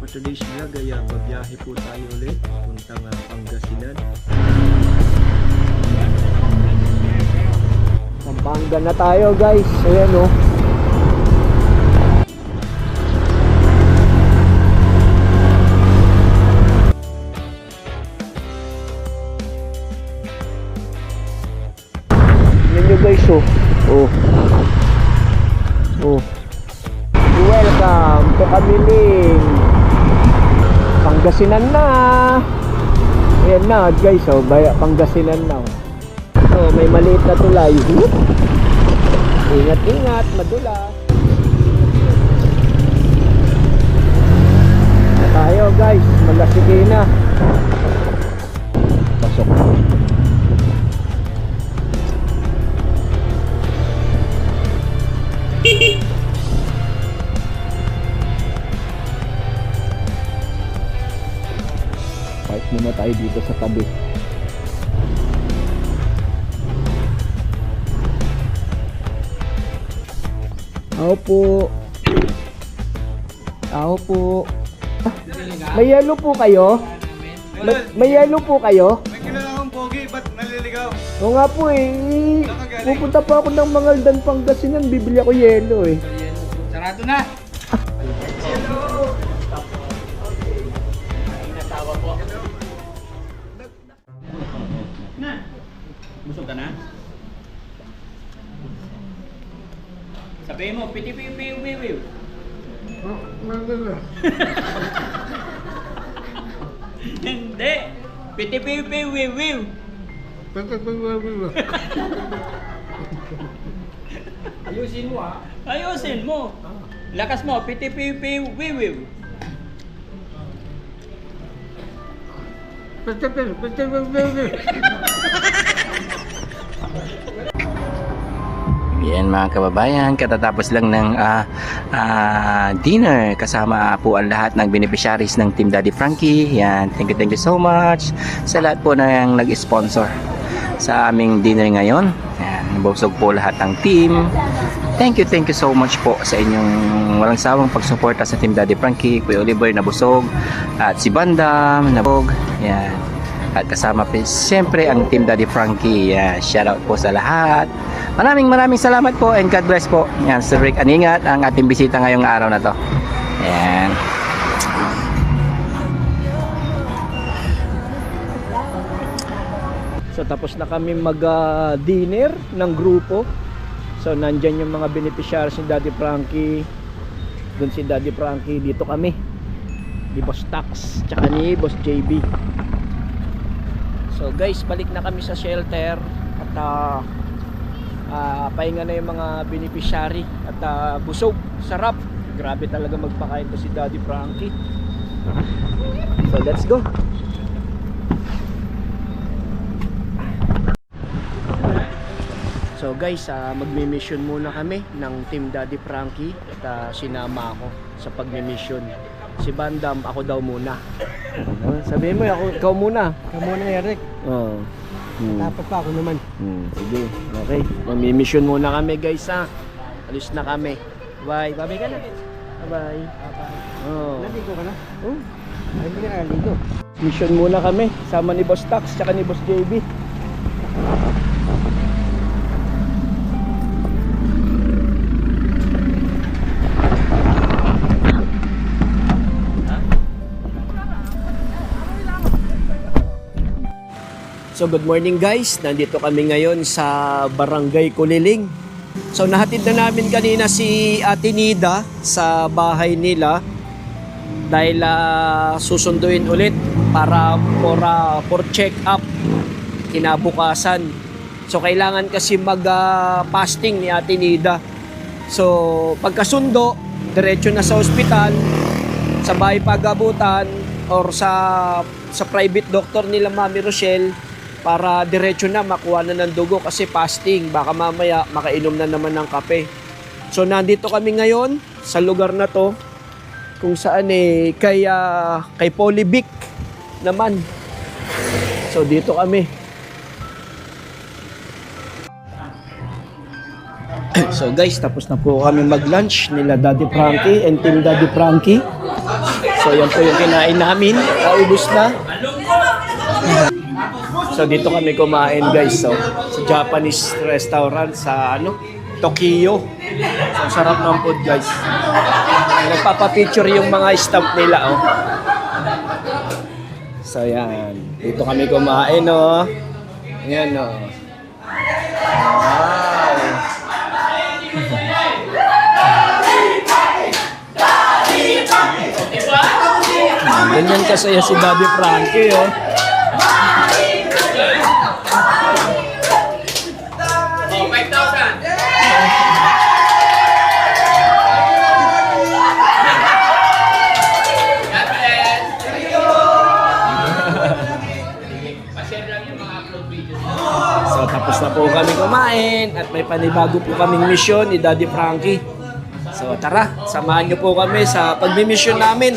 for today's vlog ay babiyahe po tayo ulit puntang Pangasinan. Pampanga na tayo guys. Ayan o. Tignan nyo guys oh. Welcome to Kamiling. Pangasinan na. Ayan na guys oh, Pangasinan na. So may maliit na tulay. Ingat-ingat, madulas. Na tayo guys, malasiki na. Pasok. Park muna tayo dito sa tabi. Tao po. May yellow po kayo? May yellow po kayo? May kilala akong pogi, ba't naliligaw? Oo nga po eh. Pupunta pa ako ng Mangaldan, Pangasinan. Bibili ako yellow eh. Sarado na! Busog ka na? Sabihin mo, piti-piu-piu-piu-piu. Hindi! Piti-piu-piu-piu-piu. Ayusin mo ah. Ayusin mo. Lakas mo, piti-piu-piu-piu-piu. Yan mga kababayan, katatapos lang ng dinner kasama po ang lahat ng beneficiaries ng Team Daddy Frankie. Yan, thank you so much sa lahat po ng nag-sponsor sa aming dinner ngayon. Yan, nabusog po lahat ng team. Thank you so much po sa inyong walang sawang pagsuporta sa Team Daddy Frankie. Kuya Oliver nabusog at si Bandam nabusog. Yan. At kasama po siyempre ang Team Daddy Frankie. Yan, shout out po sa lahat. Maraming salamat po and God bless po. Yan, Sir Rick Aningat ang ating bisita ngayong araw na to. Yan. So tapos na kami mag-dinner ng grupo. So nandyan yung mga beneficiaries ni Daddy Frankie. Doon si Daddy Frankie, dito kami. Ni Boss Tax, tsaka ni Boss JB. So guys, balik na kami sa shelter. At pahinga na yung mga beneficiary. At busog, sarap. Grabe talaga magpakain to si Daddy Frankie. So let's go. So guys, magmi-mission muna kami ng Team Daddy Frankie at sinama ako sa pagmi-mission. Si Bandam, ako daw muna. Sabihin mo, ikaw muna. Ikaw muna, Eric. Oo. Dapat pa ako naman. Sige, okay. Magmi-mission muna kami guys ha. Alis na kami. Bye. Bye ka na. Bye. Oh. Naligo ka na? Oh. Ay, hindi ka naligo. Mission muna kami. Sama ni Boss Tax, tsaka ni Boss JB. So good morning guys, nandito kami ngayon sa Barangay Kuliling. So nahatid na namin kanina si Ate Nida sa bahay nila dahil susunduin ulit para for check up kinabukasan. So kailangan kasi mag-fasting ni Ate Nida. So pagkasundo, diretso na sa ospital, sa bahay pagabutan or sa private doctor nila Mami Rochelle para diretso na makuha na ng dugo kasi fasting, baka mamaya makainom na naman ng kape. So nandito kami ngayon sa lugar na to kung saan kay Polybic naman. So dito kami. So guys, tapos na po kami mag-lunch nila Daddy Frankie and Team Daddy Frankie. So So yan po yung kinain namin. Naubos na. So dito kami kumain guys. So sa Japanese restaurant sa Tokyo. So sarap ng food guys. Nagpapapicture yung mga staff nila oh. So yan. Dito kami kumain oh. Ayan oh. Wow. Ganyan kasaya si Daddy Frankie oh. So tapos na po kami kumain at may panibago po kaming misyon ni Daddy Frankie. So tara, samahan niyo po kami sa pagmi-mission namin.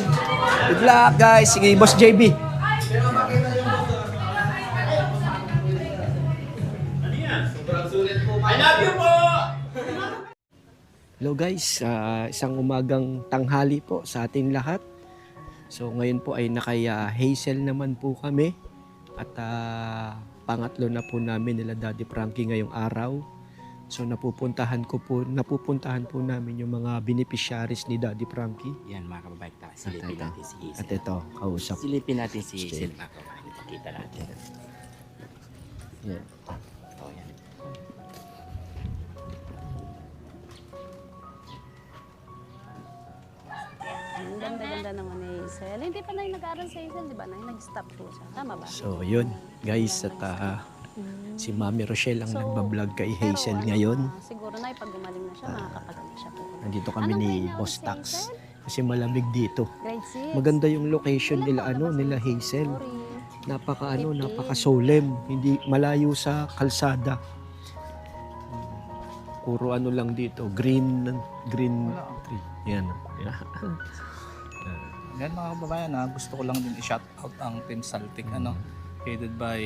Good luck guys. Sige, Boss JB. I love you po! Hello guys, isang umagang tanghali po sa ating lahat. So ngayon po ay Hazel naman po kami at pangatlo na po namin nila Daddy Frankie ngayong araw. So napupuntahan po namin yung mga beneficiaries ni Daddy Frankie. Yan mga kababayan, silipin natin si Hazel. At ito, kausap. Silipin natin si Hazel mga kababayan. Kita natin. Yan. Ito, yan. Ang ganda-ganda naman ni Hazel. Hindi pa na yung nag-aaral sa Hazel, di ba? Nag-stop po siya. Tama ba? So yun guys, at si Mami Rochelle ang nagbablog kay Hazel ngayon. Siguro na pag gumaling na siya, makakapagaling siya po. Nandito kami Anong ni grade niya Boss si Tax. Hazel? Kasi malamig dito. Grade 6. Maganda yung location nila nila Hazel. Napaka solemn, hindi malayo sa kalsada. Puro lang dito, green tree. Yan. Yan mga kababayan, gusto ko lang din i-shout out ang Team Saltic, headed by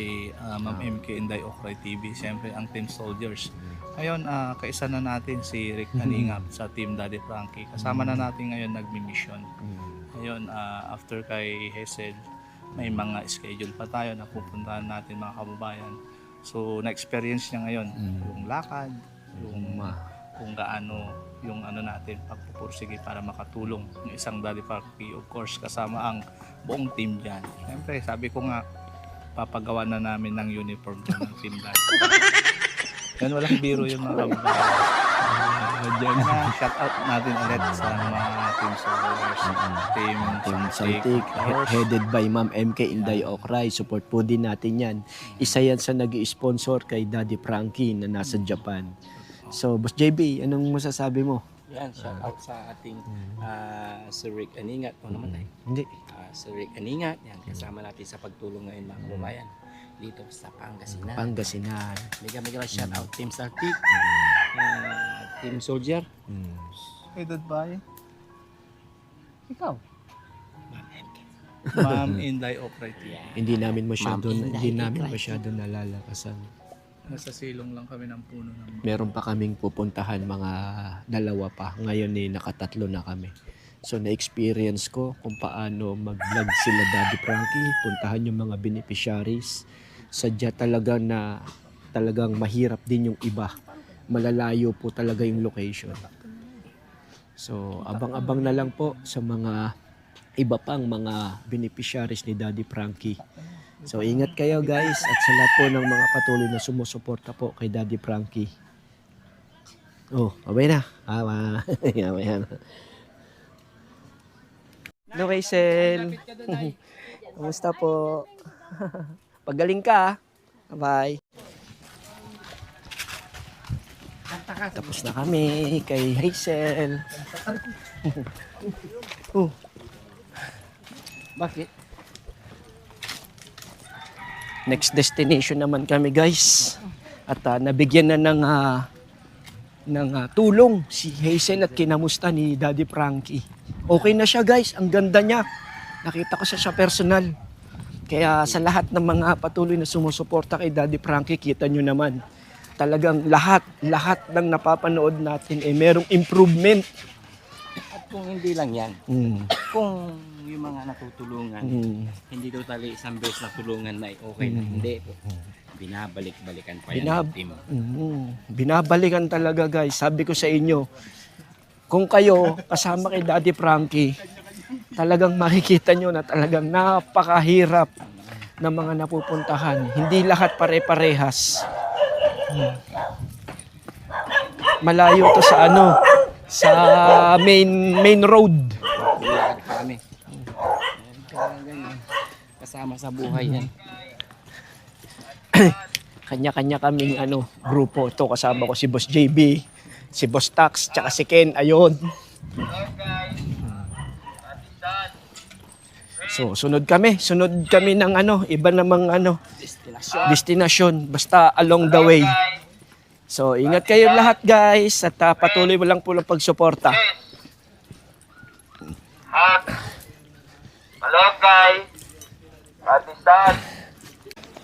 Ma'am MK Inday Okray TV, siyempre ang Team Soldiers. Ngayon, kaisa na natin si Rick Aningap sa Team Daddy Frankie. Kasama na natin ngayon nagmi-mission. Ngayon, after kay Hazel, may mga schedule pa tayo na pupuntahan natin mga kababayan. So, na-experience niya ngayon yung lakad, yung kung gaano yung natin pagpupursige para makatulong ng isang Daddy Frankie, of course kasama ang buong team dyan. Siyempre sabi ko nga papagawa na namin ng uniform ng team Daddy. Yan, walang biro yung mga shout out natin ulit sa mga team soldiers, team Saltik, headed by Ma'am MK Inday Okray. Support po din natin yan. Isa yan sa nag-i-sponsor kay Daddy Frankie na nasa Japan. So, Boss JB, anong masasabi mo? Yan, shout out sa ating Sir Rick Aningat. O naman tayo? Hindi. Sir Rick Aningat. Yan, kasama natin sa pagtulong ngayon mga kababayan dito sa Pangasinan. Pangasinan. Mega shout out Team Saltic, Team Soldier, headed by ikaw. Ma'am Inday Okray TV. Hindi namin masyado Ma'am Inday, nalalakasan. Nasa silong lang kami ng puno ng Meron pa kaming pupuntahan, mga dalawa pa. Ngayon nakatatlo na kami. So na-experience ko kung paano mag-vlog sila Daddy Frankie, puntahan yung mga beneficiaries. Sadya talaga na talagang mahirap din yung iba. Malalayo po talaga yung location. So abang-abang na lang po sa mga iba pang mga beneficiaries ni Daddy Frankie. So ingat kayo guys at sa lahat po ng mga patuloy na sumusuporta po kay Daddy Frankie. Oh, abay na. Abay na. Hello, Hazel. Kumusta po? Pagaling ka. Bye. Tapos na kami kay Hazel. Oh. Bakit? Next destination naman kami guys. At nabigyan na ng tulong si Hazel at kinamusta ni Daddy Frankie. Okay na siya guys, ang ganda niya. Nakita ko siya sa personal. Kaya sa lahat ng mga patuloy na sumusuporta kay Daddy Frankie, kita nyo naman. Talagang lahat ng napapanood natin merong improvement. At kung hindi lang yan, kung yung mga natutulungan, Mm. hindi totally isang beses na tulungan na okay na. Hindi po. Binabalik-balikan pa yan Binab- ng team. Binabalikan talaga guys. Sabi ko sa inyo, kung kayo kasama kay Daddy Frankie, talagang makikita nyo na talagang napakahirap ng mga napupuntahan. Hindi lahat pare-parehas. Malayo to sa sa main road. Lakad pa kami. Kasama sa buhay yan. Kanya-kanya kaming grupo. Ito kasama ko si Boss JB, si Boss Tax, tsaka si Ken. Ayun. So, sunod kami ng iba namang destinasyon basta along the way. So, ingat kayo lahat guys at patuloy mo lang po ng pagsuporta. Hello guys, Atisan.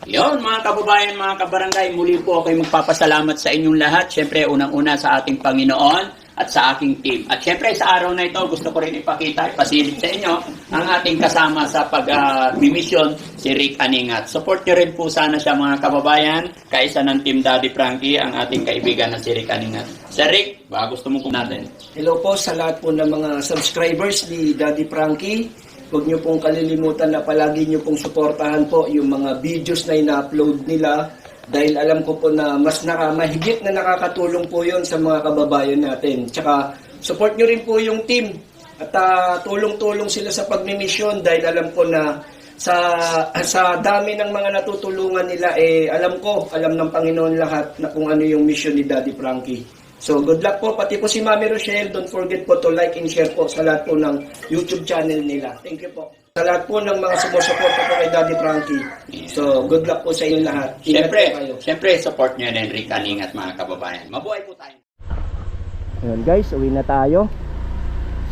Yon mga kababayan, mga kabarangay, muli po ako'y magpapasalamat sa inyong lahat. Siyempre, unang-una sa ating Panginoon at sa aking team. At siyempre, sa araw na ito, gusto ko rin ipasilip sa inyo ang ating kasama sa pag-mission, si Rick Aningat. Support nyo rin po sana siya mga kababayan, kaisa ng Team Daddy Frankie, ang ating kaibigan na si Rick Aningat. Sir Rick, baka gusto mo kung natin. Hello po sa lahat po ng mga subscribers ni Daddy Frankie. Huwag niyo pong kalilimutan na palagi niyo pong suportahan po yung mga videos na ina-upload nila dahil alam ko po na mas mahigit na nakakatulong po yon sa mga kababayan natin. Tsaka support niyo rin po yung team at tulong-tulong sila sa pagmimisyon dahil alam ko na sa dami ng mga natutulungan nila alam ng Panginoon lahat na kung ano yung mission ni Daddy Frankie. So, good luck po. Pati po si Mami Rochelle, don't forget po to like and share po sa lahat po ng YouTube channel nila. Thank you po. Sa lahat po ng mga sumusuporta po kay Daddy Frankie. So, good luck po sa inyo lahat. Ingat po kayo. Siyempre, support nyo rin Rick Aningat mga kababayan. Mabuhay po tayo. Ayan guys, uwi na tayo.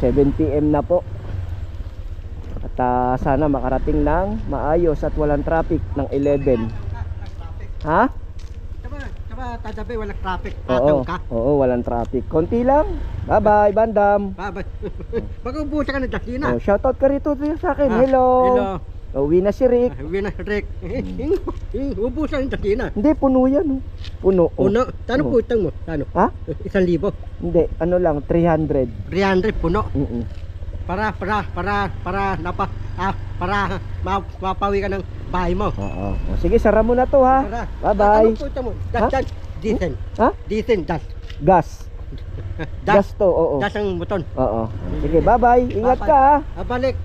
7 PM na po. At sana makarating ng maayos at walang traffic ng 11. Ha? Tatabi, walang traffic. Oo, walang traffic. Konti lang. Bye-bye, Bandam. Bye-bye. Mag-ubusa ka ng Dasina. Shoutout ka rito sa akin. Hello. Uwi na si Rick. Uwi na, Rick. Ubusa ng Dasina. Hindi, puno yan. Puno. Tano po itang mo? Tano? Ha? 1,000. Hindi, lang, 300. 300 puno. Mm-mm. Para mapawi ka ng bahay mo. Oo. Sige, sara mo na to ha. Bye-bye. Ano po ito mo? Ha? Diesel. Ha? Diesel, das. Gas. Gas to, oo. Das ang buton. Oo. Sige, bye-bye. Ingat ka ha. Balik.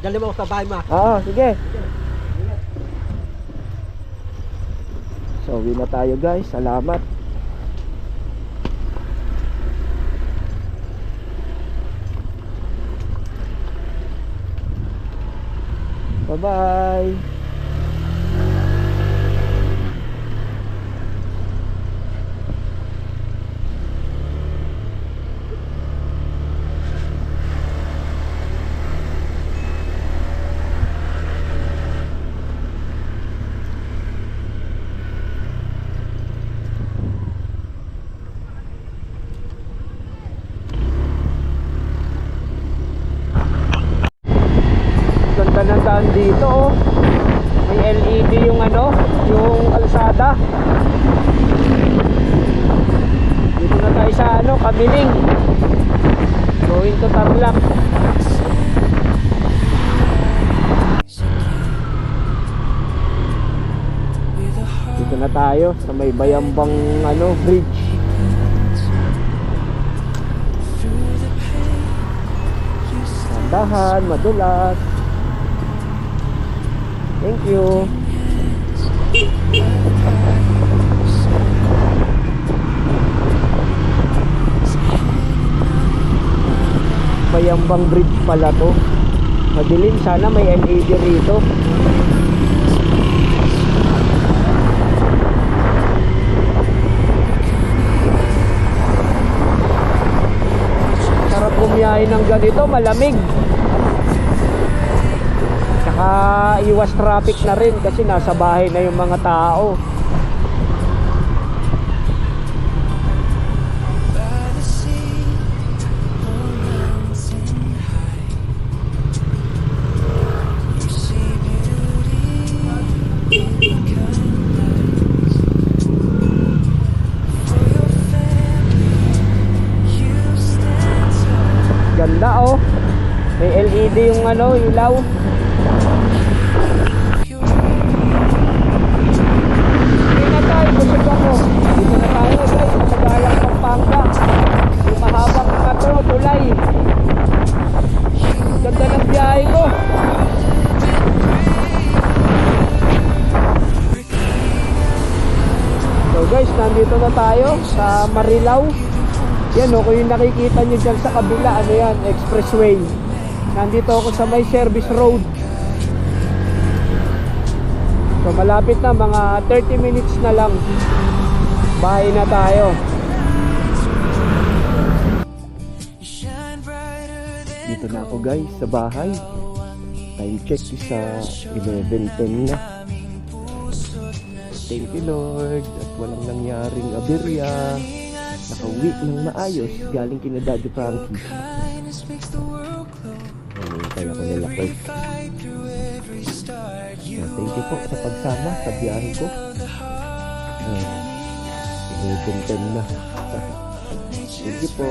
Dali mo sa bahay mo. Oo, sige. So, uwi na tayo guys. Salamat. Bye-bye. Ganda ng daan dito oh. May LED yung yung kalsada. Dito na tayo sa Kamiling. Going to Tarlac. Dito na tayo sa may Bayambang bridge. Dahan, madulas. Thank you. Bayambang bridge pala to. Madilim, sana may LED rito. Sarap bumiyahe ng ganito, malamig. Tsaka iwas traffic na rin kasi nasa bahay na yung mga tao. LED yung ano, ilaw. Hindi na tayo, busog ako. Dito na tayo guys, sa Magalang, Pampanga. Yung mahabang tulay. Ganda ng biyahe ko. So guys, nandito na tayo sa Marilao. Yan o, kung yung nakikita nyo dyan sa kabila, ano yan, expressway. Nandito ako sa may service road. So malapit na, mga 30 minutes na lang. Bahay na tayo. Dito na ako guys, sa bahay. Time check is sa 11:10 na. Thank you Lord at walang nangyaring aberya. Nakauwi ng maayos galing kina Daddy Frankie. Hinihintay ako nila first. Thank you po sa pagsama sa biyahe ko. 11:10 na. Thank you po.